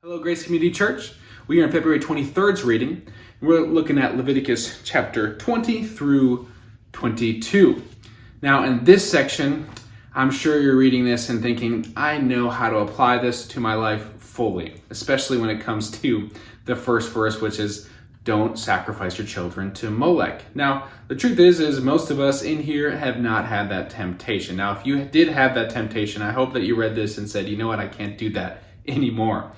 Hello, Grace Community Church. We are in February 23rd's reading. We're looking at Leviticus chapter 20 through 22. Now, in this section, I'm sure you're reading this and thinking, I know how to apply this to my life fully, especially when it comes to the first verse, which is, don't sacrifice your children to Molech. Now, the truth is most of us in here have not had that temptation. Now, if you did have that temptation, I hope that you read this and said, you know what, I can't do that anymore.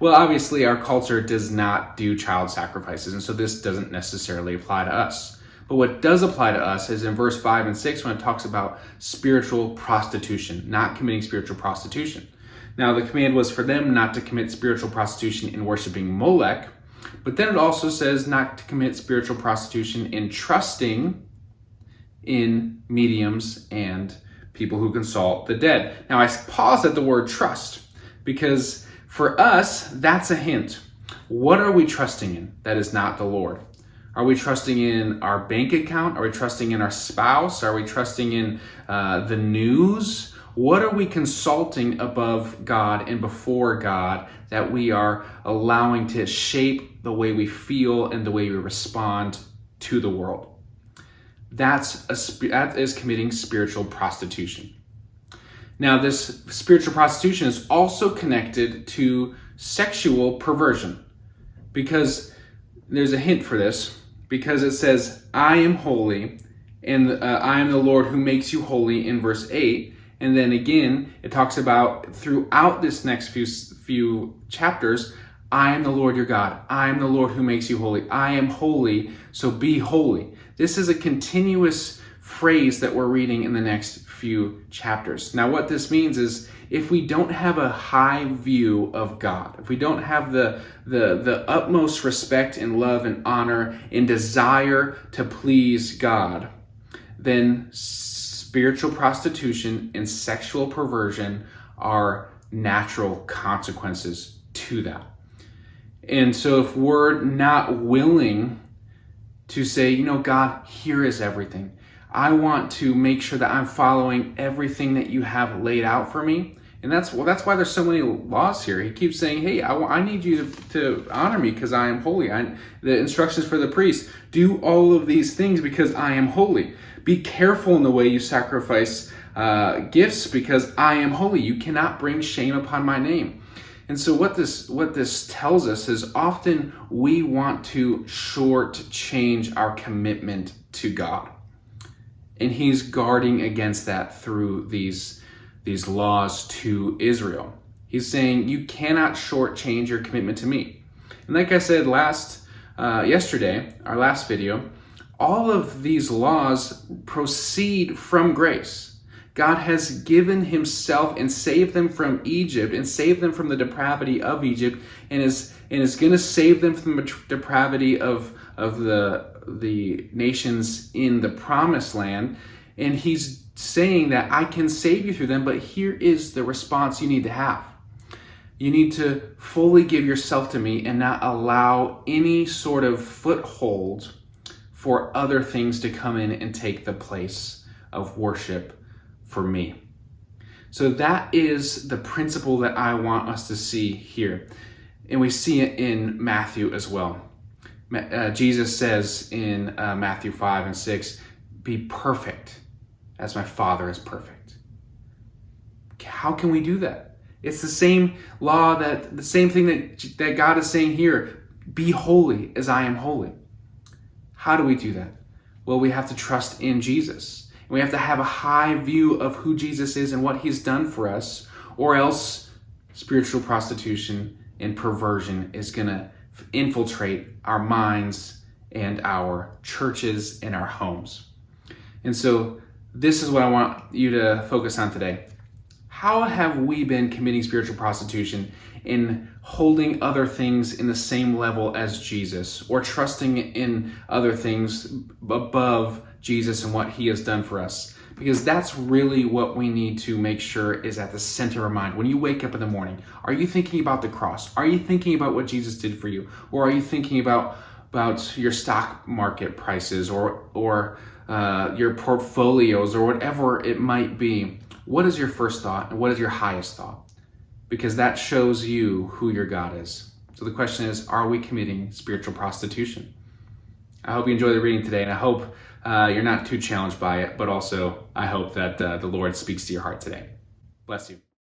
Well, obviously, our culture does not do child sacrifices, and so this doesn't necessarily apply to us. But what does apply to us is in verse 5 and 6 when it talks about spiritual prostitution, not committing spiritual prostitution. Now, the command was for them not to commit spiritual prostitution in worshiping Molech, but then it also says not to commit spiritual prostitution in trusting in mediums and people who consult the dead. Now, I paused at the word trust because for us, that's a hint. What are we trusting in that is not the Lord? Are we trusting in our bank account? Are we trusting in our spouse? Are we trusting in the news? What are we consulting above God and before God that we are allowing to shape the way we feel and the way we respond to the world? That is committing spiritual prostitution. Now, this spiritual prostitution is also connected to sexual perversion, because there's a hint for this, because it says, I am holy, and I am the Lord who makes you holy in verse 8. And then again, it talks about throughout this next few chapters, I am the Lord your God. I am the Lord who makes you holy. I am holy, so be holy. This is a continuous phrase that we're reading in the next few chapters. Now, what this means is if we don't have a high view of God, if we don't have the utmost respect and love and honor and desire to please God, then spiritual prostitution and sexual perversion are natural consequences to that. And so if we're not willing to say, you know, God, here is everything. I want to make sure that I'm following everything that you have laid out for me. And that's why there's so many laws here. He keeps saying, hey, I need you to honor me because I am holy. The instructions for the priest, do all of these things because I am holy. Be careful in the way you sacrifice gifts because I am holy. You cannot bring shame upon my name. And so what this tells us is often we want to shortchange our commitment to God. And he's guarding against that through these laws to Israel. He's saying, you cannot shortchange your commitment to me. And like I said yesterday, our last video, all of these laws proceed from grace. God has given himself and saved them from Egypt and saved them from the depravity of Egypt and is going to save them from the depravity of the nations in the promised land. And he's saying that I can save you through them, but here is the response you need to have. You need to fully give yourself to me and not allow any sort of foothold for other things to come in and take the place of worship for me. So that is the principle that I want us to see here. And we see it in Matthew as well. Jesus says in Matthew 5 and 6, be perfect as my Father is perfect. How can we do that? It's the same law, the same thing that God is saying here, be holy as I am holy. How do we do that? Well, we have to trust in Jesus. And we have to have a high view of who Jesus is and what he's done for us, or else spiritual prostitution and perversion is going to infiltrate our minds and our churches and our homes. And so this is what I want you to focus on today. How have we been committing spiritual prostitution in holding other things in the same level as Jesus, or trusting in other things above Jesus and what he has done for us? Because that's really what we need to make sure is at the center of our mind. When you wake up in the morning, are you thinking about the cross? Are you thinking about what Jesus did for you? Or are you thinking about your stock market prices or your portfolios or whatever it might be? What is your first thought and what is your highest thought? because that shows you who your God is. So the question is, are we committing spiritual prostitution? I hope you enjoy the reading today, and I hope you're not too challenged by it, but also I hope that the Lord speaks to your heart today. Bless you.